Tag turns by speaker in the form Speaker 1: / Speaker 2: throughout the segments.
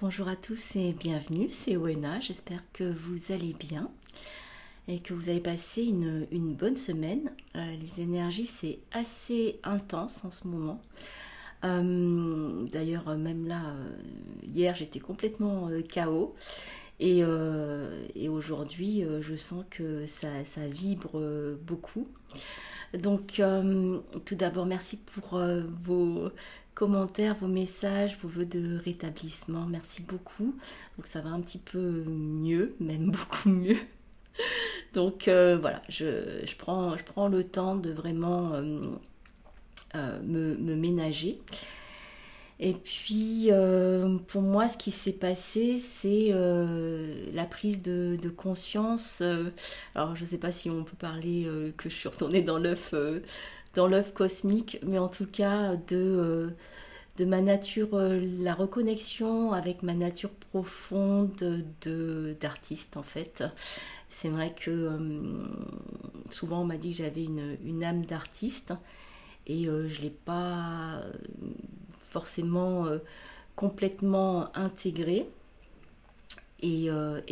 Speaker 1: Bonjour à tous et bienvenue, c'est Oena, j'espère que vous allez bien et que vous avez passé une bonne semaine. Les énergies, c'est assez intense en ce moment. D'ailleurs, même là, hier, j'étais complètement KO et aujourd'hui, je sens que ça vibre beaucoup. Donc, tout d'abord, merci pour vos commentaires, vos messages, vos vœux de rétablissement. Merci beaucoup. Donc, ça va un petit peu mieux, même beaucoup mieux. Donc, voilà, je prends le temps de vraiment me ménager. Et puis, pour moi, ce qui s'est passé, c'est la prise de conscience. Alors, je ne sais pas si on peut parler que je suis retournée dans l'œuf cosmique, mais en tout cas, de ma nature, la reconnexion avec ma nature profonde d'artiste, en fait. C'est vrai que souvent, on m'a dit que j'avais une âme d'artiste. Et je ne l'ai pas forcément complètement intégré. Et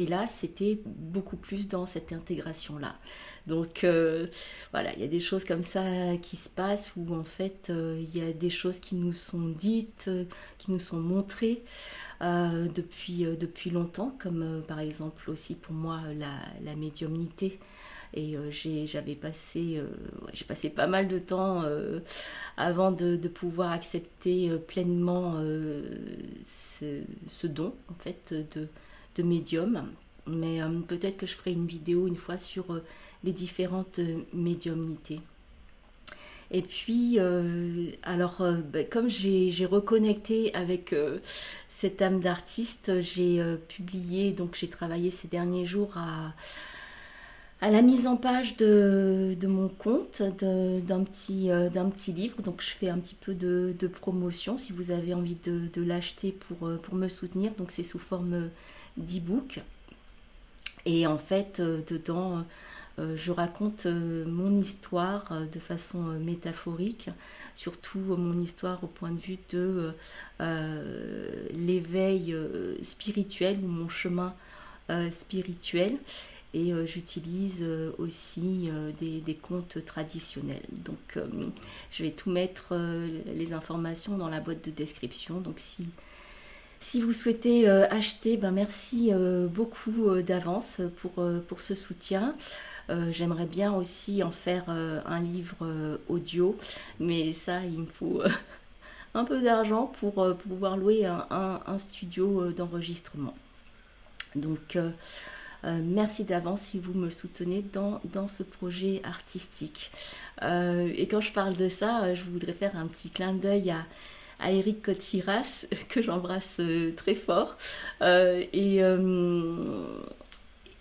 Speaker 1: là, c'était beaucoup plus dans cette intégration-là. Donc voilà, il y a des choses comme ça qui se passent où en fait, il y a des choses qui nous sont dites, qui nous sont montrées depuis longtemps, comme par exemple aussi pour moi la médiumnité. Et j'ai passé pas mal de temps avant de pouvoir accepter pleinement ce don en fait de médium. Mais peut-être que je ferai une vidéo une fois sur les différentes médiumnités. Et puis, comme j'ai reconnecté avec cette âme d'artiste, j'ai publié, donc j'ai travaillé ces derniers jours à la mise en page de mon compte, d'un petit livre. Donc je fais un petit peu de promotion si vous avez envie de l'acheter pour me soutenir. Donc c'est sous forme d'e-book. Et en fait, dedans, je raconte mon histoire de façon métaphorique, surtout mon histoire au point de vue de l'éveil spirituel ou mon chemin spirituel. Et j'utilise aussi des contes traditionnels. Donc je vais tout mettre les informations dans la boîte de description. Donc si vous souhaitez acheter, merci beaucoup d'avance pour ce soutien. J'aimerais bien aussi en faire un livre audio, mais ça, il me faut un peu d'argent pour pouvoir louer un studio d'enregistrement. Donc, merci d'avance si vous me soutenez dans ce projet artistique. Et quand je parle de ça, je voudrais faire un petit clin d'œil à Eric Kotsiras, que j'embrasse très fort.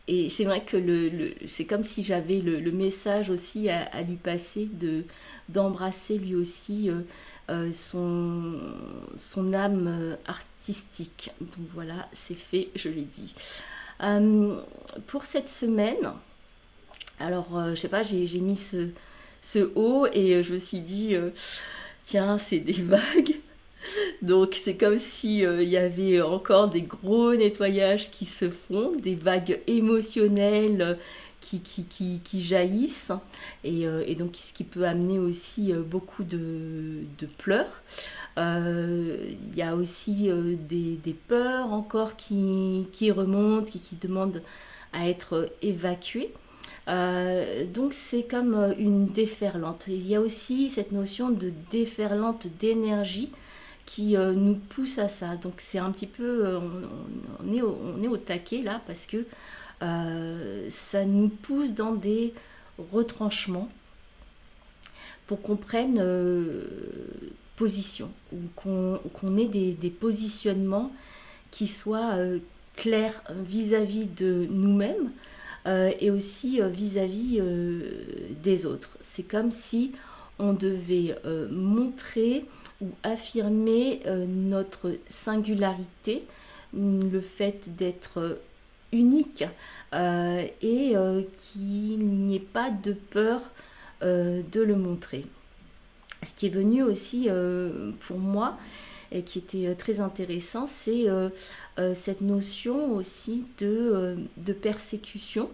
Speaker 1: Et c'est vrai que c'est comme si j'avais le message aussi à lui passer d'embrasser lui aussi son âme artistique. Donc voilà, c'est fait, je l'ai dit. Pour cette semaine, alors je sais pas, j'ai mis ce haut et je me suis dit tiens, c'est des vagues. Donc c'est comme si il y avait encore des gros nettoyages qui se font, des vagues émotionnelles qui jaillissent et donc ce qui peut amener aussi beaucoup de pleurs. Il y a aussi des peurs encore qui remontent, qui demandent à être évacuées. Donc c'est comme une déferlante. Il y a aussi cette notion de déferlante d'énergie qui nous pousse à ça. Donc c'est un petit peu, on est au taquet là parce que ça nous pousse dans des retranchements pour qu'on prenne position ou qu'on ait des positionnements qui soient clairs vis-à-vis de nous-mêmes et aussi vis-à-vis des autres. C'est comme si on devait montrer ou affirmer notre singularité, le fait d'être unique et qu'il n'y ait pas de peur de le montrer. Ce qui est venu aussi pour moi, et qui était très intéressant, c'est cette notion aussi de persécution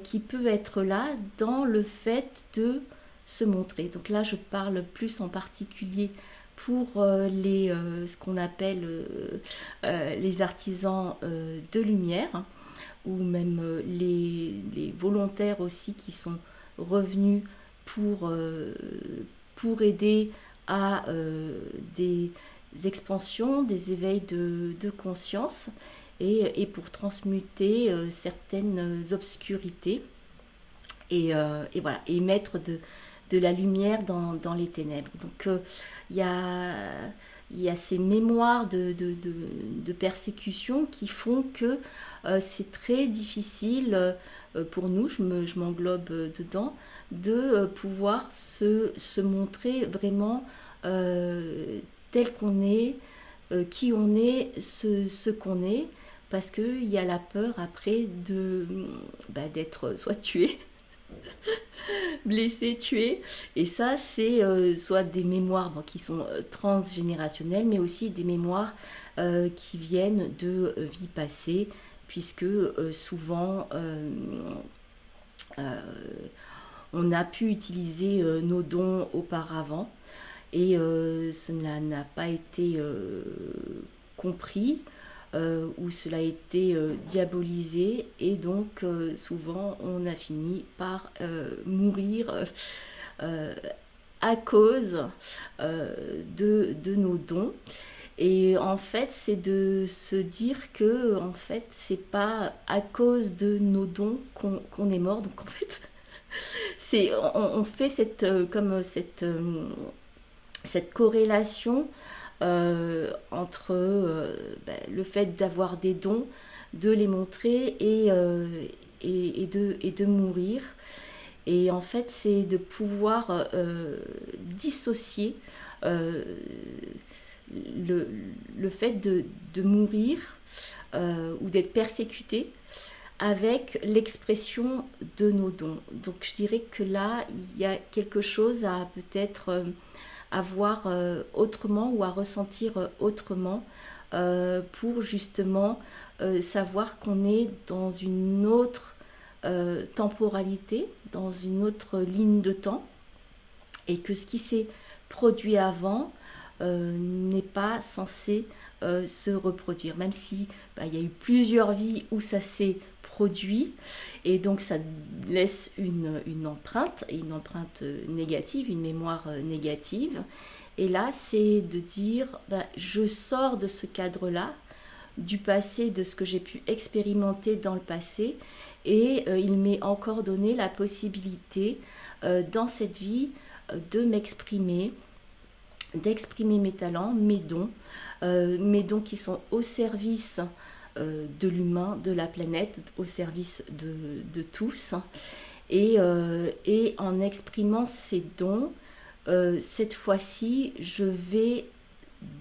Speaker 1: qui peut être là dans le fait de se montrer. Donc là, je parle plus en particulier pour ce qu'on appelle les artisans de lumière, hein, ou même les volontaires aussi qui sont revenus pour aider à des expansions, des éveils de conscience et pour transmuter certaines obscurités et voilà, et mettre de la lumière dans les ténèbres. Donc il y a ces mémoires de persécution qui font que c'est très difficile pour nous, je m'englobe dedans, de pouvoir se montrer vraiment tel qu'on est, qui on est, ce qu'on est, parce qu'il y a la peur après d'être soit tué, blessé, tué, et ça c'est soit des mémoires qui sont transgénérationnelles, mais aussi des mémoires qui viennent de vies passées, puisque souvent on a pu utiliser nos dons auparavant et cela n'a pas été compris, où cela a été diabolisé, et donc souvent on a fini par mourir à cause de nos dons. Et en fait, c'est de se dire que en fait, c'est pas à cause de nos dons qu'on est mort. Donc en fait, on fait cette corrélation entre le fait d'avoir des dons, de les montrer et de mourir. Et en fait, c'est de pouvoir dissocier le fait de mourir ou d'être persécuté avec l'expression de nos dons. Donc je dirais que là, il y a quelque chose à peut-être à voir autrement ou à ressentir autrement pour justement savoir qu'on est dans une autre temporalité, dans une autre ligne de temps, et que ce qui s'est produit avant n'est pas censé se reproduire, même si il y a eu plusieurs vies où ça s'est produit, et donc ça laisse une empreinte négative, une mémoire négative. Et là, c'est de dire, je sors de ce cadre-là, du passé, de ce que j'ai pu expérimenter dans le passé, et il m'est encore donné la possibilité dans cette vie de m'exprimer, d'exprimer mes talents, mes dons qui sont au service de l'humain, de la planète, au service de tous. Et en exprimant ces dons, cette fois-ci, je vais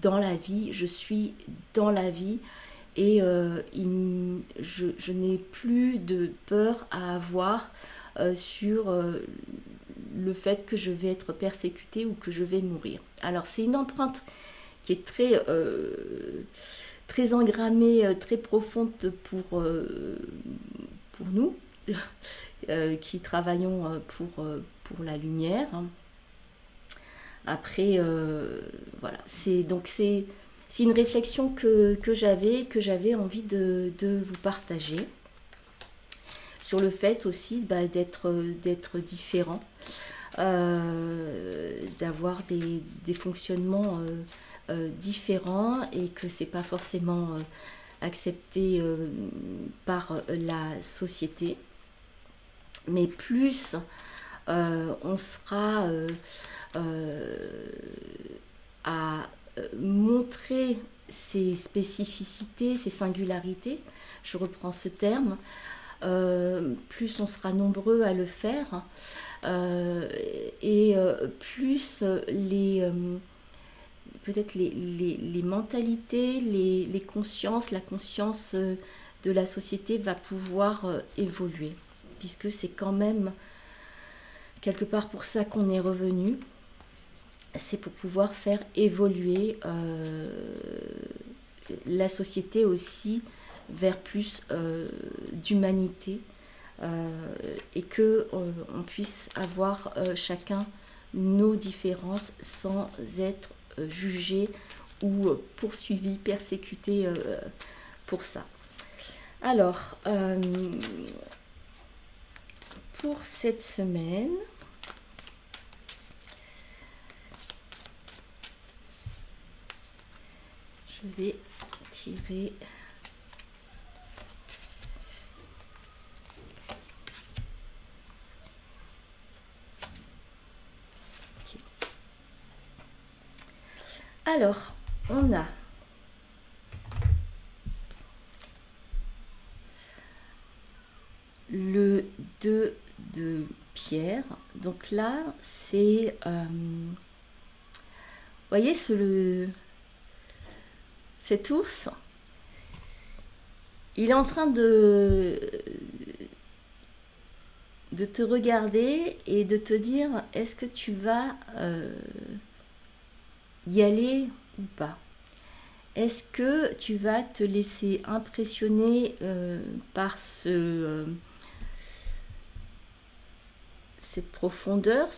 Speaker 1: dans la vie, je suis dans la vie, et je n'ai plus de peur à avoir sur le fait que je vais être persécutée ou que je vais mourir. Alors c'est une empreinte qui est très engrammée, très profonde pour nous qui travaillons pour la lumière. Après, voilà, c'est une réflexion que j'avais envie de vous partager sur le fait aussi d'être différent, d'avoir des fonctionnements différents, et que c'est pas forcément accepté par la société, mais plus on sera à montrer ses spécificités, ses singularités, je reprends ce terme, plus on sera nombreux à le faire, et plus peut-être les mentalités, les consciences, la conscience de la société va pouvoir évoluer, puisque c'est quand même quelque part pour ça qu'on est revenu. c'est pour pouvoir faire évoluer la société aussi vers plus d'humanité et que on puisse avoir chacun nos différences sans être jugé ou poursuivi, persécuté pour ça. Alors, pour cette semaine, je vais tirer alors, on a le 2 de pierre. Donc là, c'est... vous voyez cet ours, il est en train de te regarder et de te dire, est-ce que tu vas y aller ou pas? Est-ce que tu vas te laisser impressionner par cette profondeur,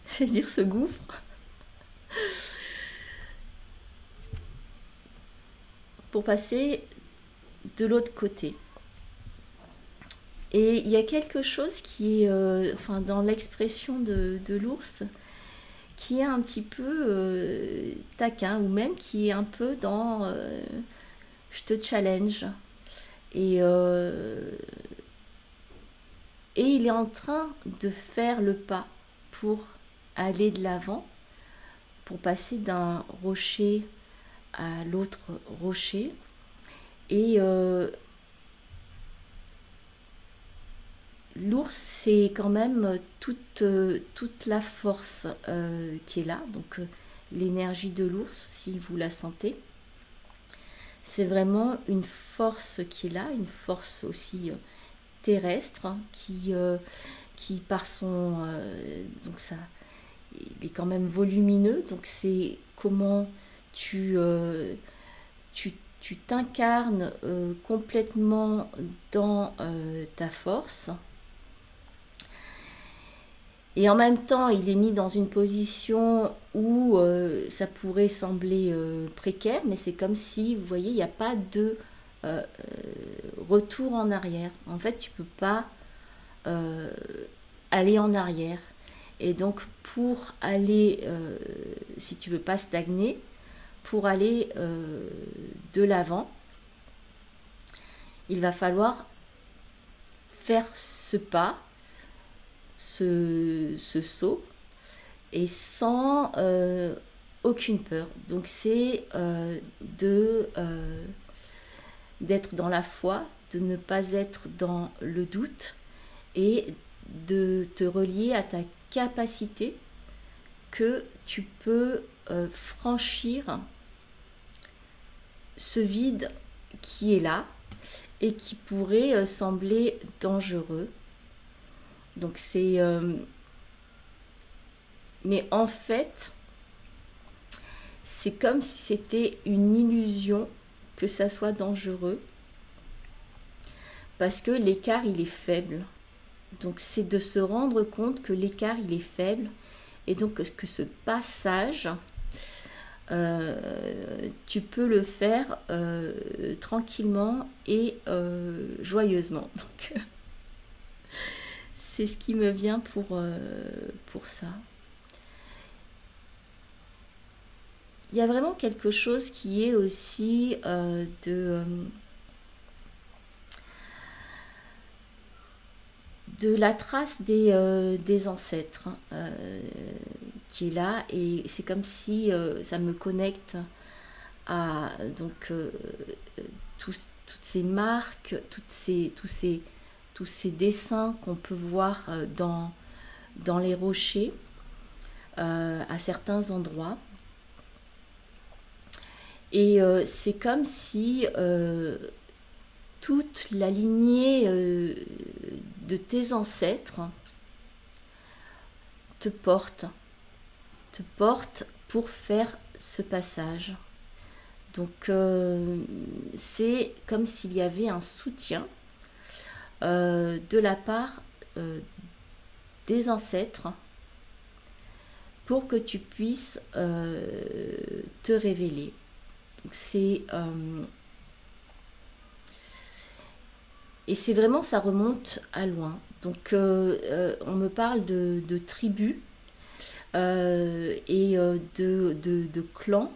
Speaker 1: je vais dire ce gouffre, pour passer de l'autre côté? Et il y a quelque chose qui est, enfin, dans l'expression de l'ours, qui est un petit peu taquin, ou même qui est un peu dans je te challenge. Et il est en train de faire le pas pour aller de l'avant, pour passer d'un rocher à l'autre rocher. Et l'ours, c'est quand même toute la force qui est là. Donc l'énergie de l'ours, si vous la sentez, c'est vraiment une force qui est là, une force aussi terrestre, hein, qui par son... donc ça, il est quand même volumineux. Donc c'est comment tu t'incarnes complètement dans ta force. Et en même temps, il est mis dans une position où ça pourrait sembler précaire, mais c'est comme si, vous voyez, il n'y a pas de retour en arrière. En fait, tu ne peux pas aller en arrière. Et donc, pour aller, si tu ne veux pas stagner, pour aller de l'avant, il va falloir faire ce pas, ce saut, et sans aucune peur. Donc c'est d'être dans la foi, de ne pas être dans le doute, et de te relier à ta capacité que tu peux franchir ce vide qui est là et qui pourrait sembler dangereux. Donc c'est... mais en fait, c'est comme si c'était une illusion que ça soit dangereux, parce que l'écart, il est faible. Donc c'est de se rendre compte que l'écart, il est faible, et donc que ce passage, tu peux le faire tranquillement et joyeusement. Donc, c'est ce qui me vient pour ça. Il y a vraiment quelque chose qui est aussi de la trace des ancêtres qui est là, et c'est comme si ça me connecte à donc toutes ces marques, tous ces dessins qu'on peut voir dans les rochers à certains endroits. Et c'est comme si toute la lignée de tes ancêtres te porte pour faire ce passage. Donc c'est comme s'il y avait un soutien de la part des ancêtres pour que tu puisses te révéler. Donc et c'est vraiment, ça remonte à loin. Donc on me parle de tribus et de clans.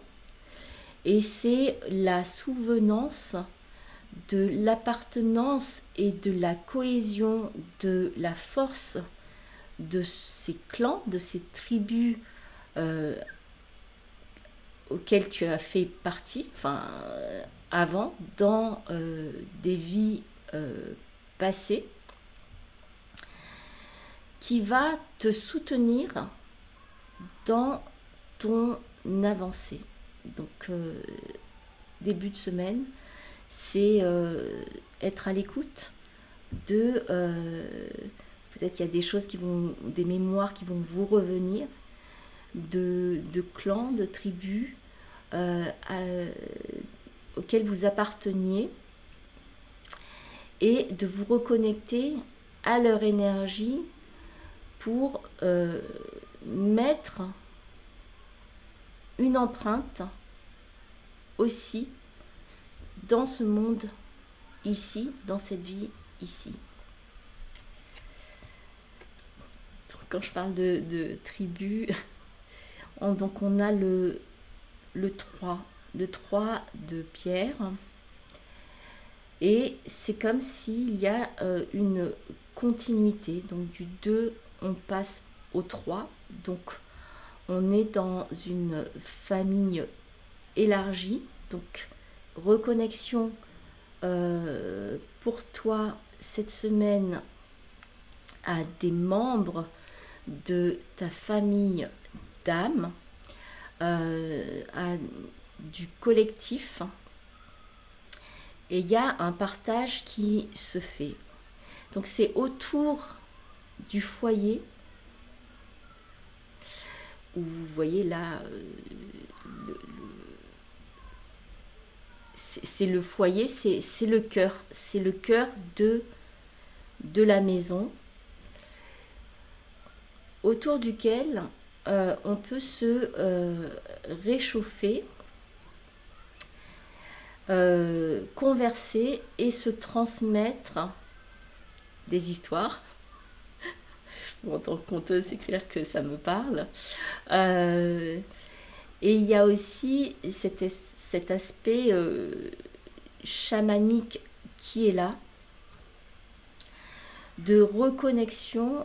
Speaker 1: Et c'est la souvenance de l'appartenance et de la cohésion, de la force de ces clans, de ces tribus auxquelles tu as fait partie, enfin avant, dans des vies passées, qui va te soutenir dans ton avancée. Donc début de semaine, c'est être à l'écoute de peut-être il y a des choses des mémoires qui vont vous revenir de clans, de tribus auxquels vous apparteniez, et de vous reconnecter à leur énergie pour mettre une empreinte aussi dans ce monde ici, dans cette vie ici. Donc, quand je parle de tribu, donc on a le 3 de pierre, et c'est comme s'il y a une continuité. Donc du 2 on passe au 3, donc on est dans une famille élargie, donc reconnexion pour toi cette semaine à des membres de ta famille d'âme, du collectif, et il y a un partage qui se fait. Donc c'est autour du foyer, où vous voyez là, c'est le foyer, c'est le cœur de la maison, autour duquel on peut se réchauffer, converser et se transmettre des histoires. En tant que conteuse, c'est clair que ça me parle. Et il y a aussi cet aspect chamanique qui est là, de reconnexion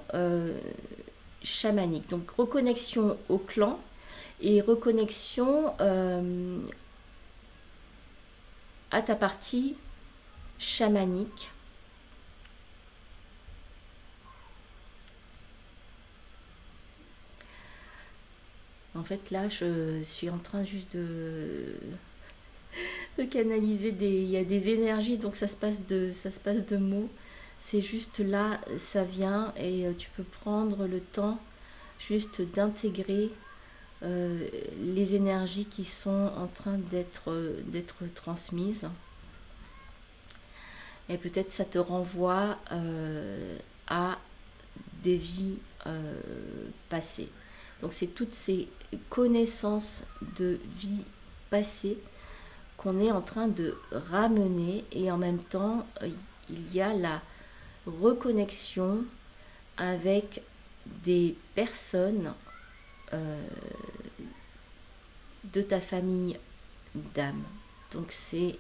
Speaker 1: chamanique. Donc reconnexion au clan et reconnexion à ta partie chamanique. En fait, là, je suis en train juste de canaliser il y a des énergies, donc ça se passe de mots. C'est juste là, ça vient, et tu peux prendre le temps juste d'intégrer les énergies qui sont en train d'être transmises. Et peut-être ça te renvoie à des vies passées. Donc c'est toutes ces connaissances de vie passée qu'on est en train de ramener, et en même temps il y a la reconnexion avec des personnes de ta famille d'âme. Donc c'est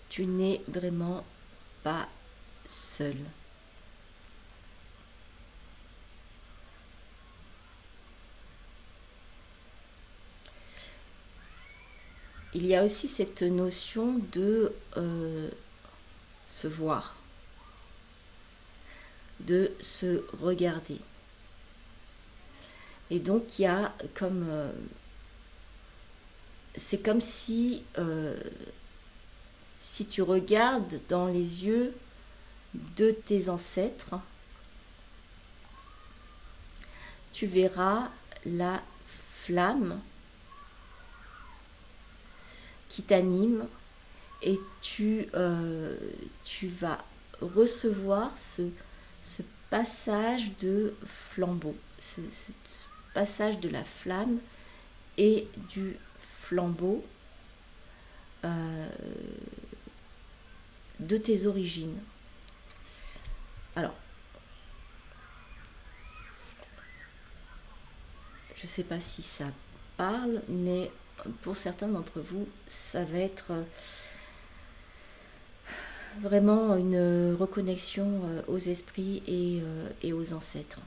Speaker 1: tu n'es vraiment pas seul. Il y a aussi cette notion de se voir, de se regarder. Et donc il y a comme c'est comme si tu regardes dans les yeux de tes ancêtres, tu verras la flamme qui t'anime et tu vas recevoir ce passage de flambeau, ce passage de la flamme et du flambeau de tes origines. Alors, je ne sais pas si ça parle, mais pour certains d'entre vous, ça va être vraiment une reconnexion aux esprits et aux ancêtres.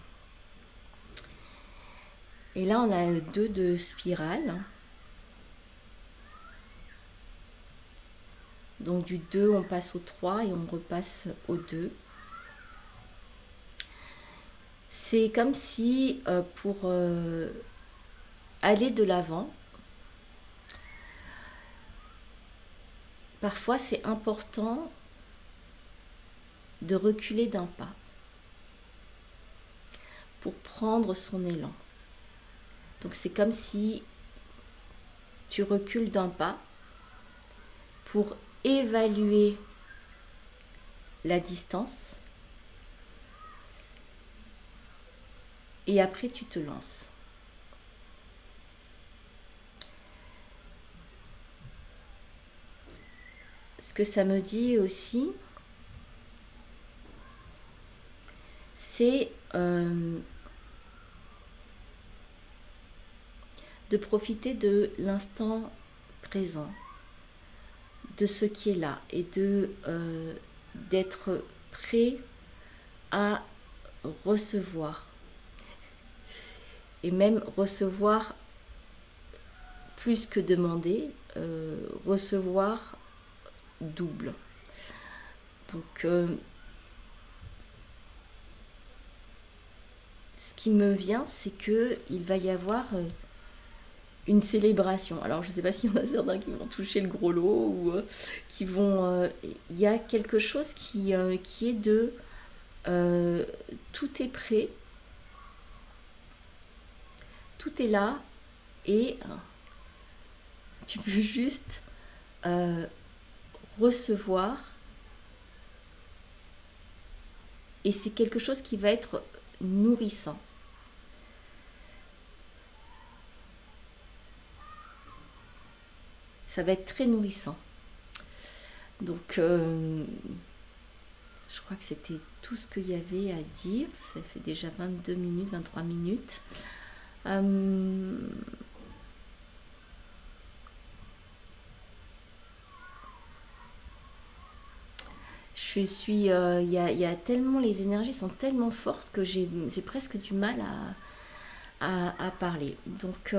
Speaker 1: Et là, on a 2 de spirale. Donc du 2, on passe au 3 et on repasse au 2. C'est comme si pour aller de l'avant, parfois c'est important de reculer d'un pas pour prendre son élan. Donc c'est comme si tu recules d'un pas pour évaluer la distance et après tu te lances. Ce que ça me dit aussi, c'est de profiter de l'instant présent, de ce qui est là et d'être prêt à recevoir. Et même recevoir plus que demander, recevoir double. Donc, ce qui me vient, c'est qu'il va y avoir une célébration. Alors, je ne sais pas s'il y en a certains qui vont toucher le gros lot ou qui vont... Il y a quelque chose qui est de... tout est prêt. Tout est là et tu peux juste recevoir. Et c'est quelque chose qui va être nourrissant. Ça va être très nourrissant. Donc, je crois que c'était tout ce qu'il y avait à dire. Ça fait déjà 22 minutes, 23 minutes. Je suis, y a tellement, les énergies sont tellement fortes que j'ai presque du mal à parler. Donc,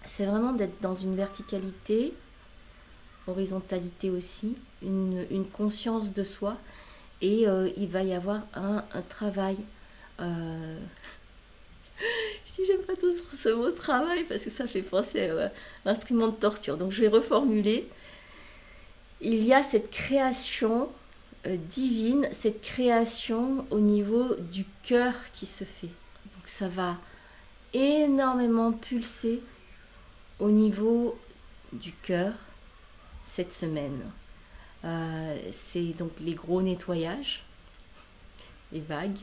Speaker 1: c'est vraiment d'être dans une verticalité, horizontalité aussi, une conscience de soi. Et il va y avoir un travail. Je dis, j'aime pas trop ce mot travail parce que ça fait penser à l'instrument de torture. Donc, je vais reformuler. Il y a cette création divine, cette création au niveau du cœur qui se fait. Donc ça va énormément pulser au niveau du cœur cette semaine. C'est donc les gros nettoyages, les vagues.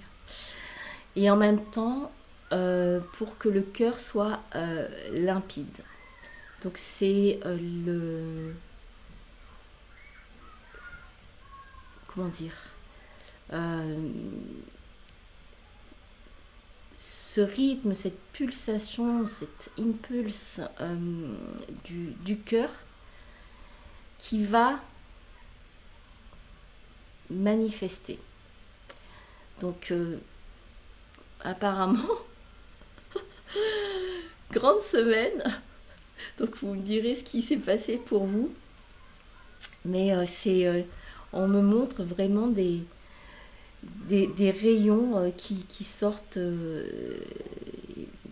Speaker 1: Et en même temps, pour que le cœur soit limpide. Donc c'est comment dire, ce rythme, cette pulsation, cet impulse du cœur qui va manifester. Donc, apparemment, grande semaine. Donc, vous me direz ce qui s'est passé pour vous. Mais on me montre vraiment des rayons qui sortent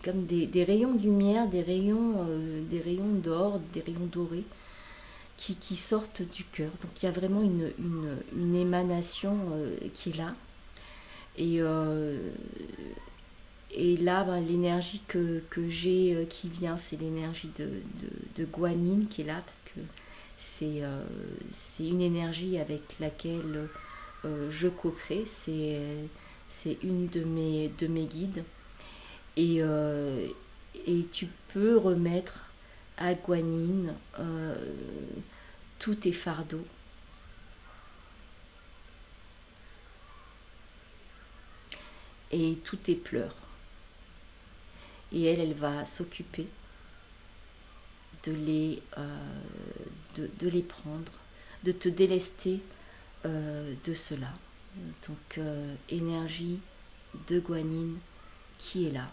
Speaker 1: comme des rayons de lumière, des rayons d'or, des rayons dorés qui sortent du cœur. Donc il y a vraiment une émanation qui est là. Et Et là, ben, l'énergie que j'ai qui vient, c'est l'énergie de Guanine qui est là, parce que c'est une énergie avec laquelle je co-crée. C'est une de mes guides. Et, et tu peux remettre à Guanine tous tes fardeaux. Et tous tes pleurs. Et elle va s'occuper de les prendre, de te délester de cela. Donc, énergie de Guanine qui est là.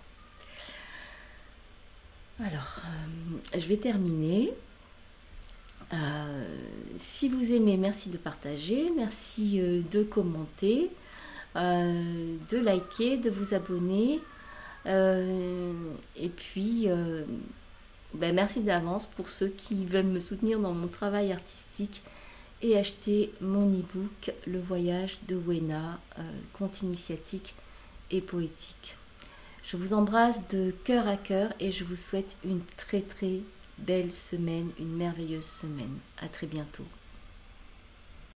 Speaker 1: Alors, je vais terminer. Si vous aimez, merci de partager, merci de commenter, de liker, de vous abonner. Et puis, ben merci d'avance pour ceux qui veulent me soutenir dans mon travail artistique et acheter mon e-book Le voyage de Wena, conte initiatique et poétique. Je vous embrasse de cœur à cœur et je vous souhaite une très très belle semaine, une merveilleuse semaine. À très bientôt.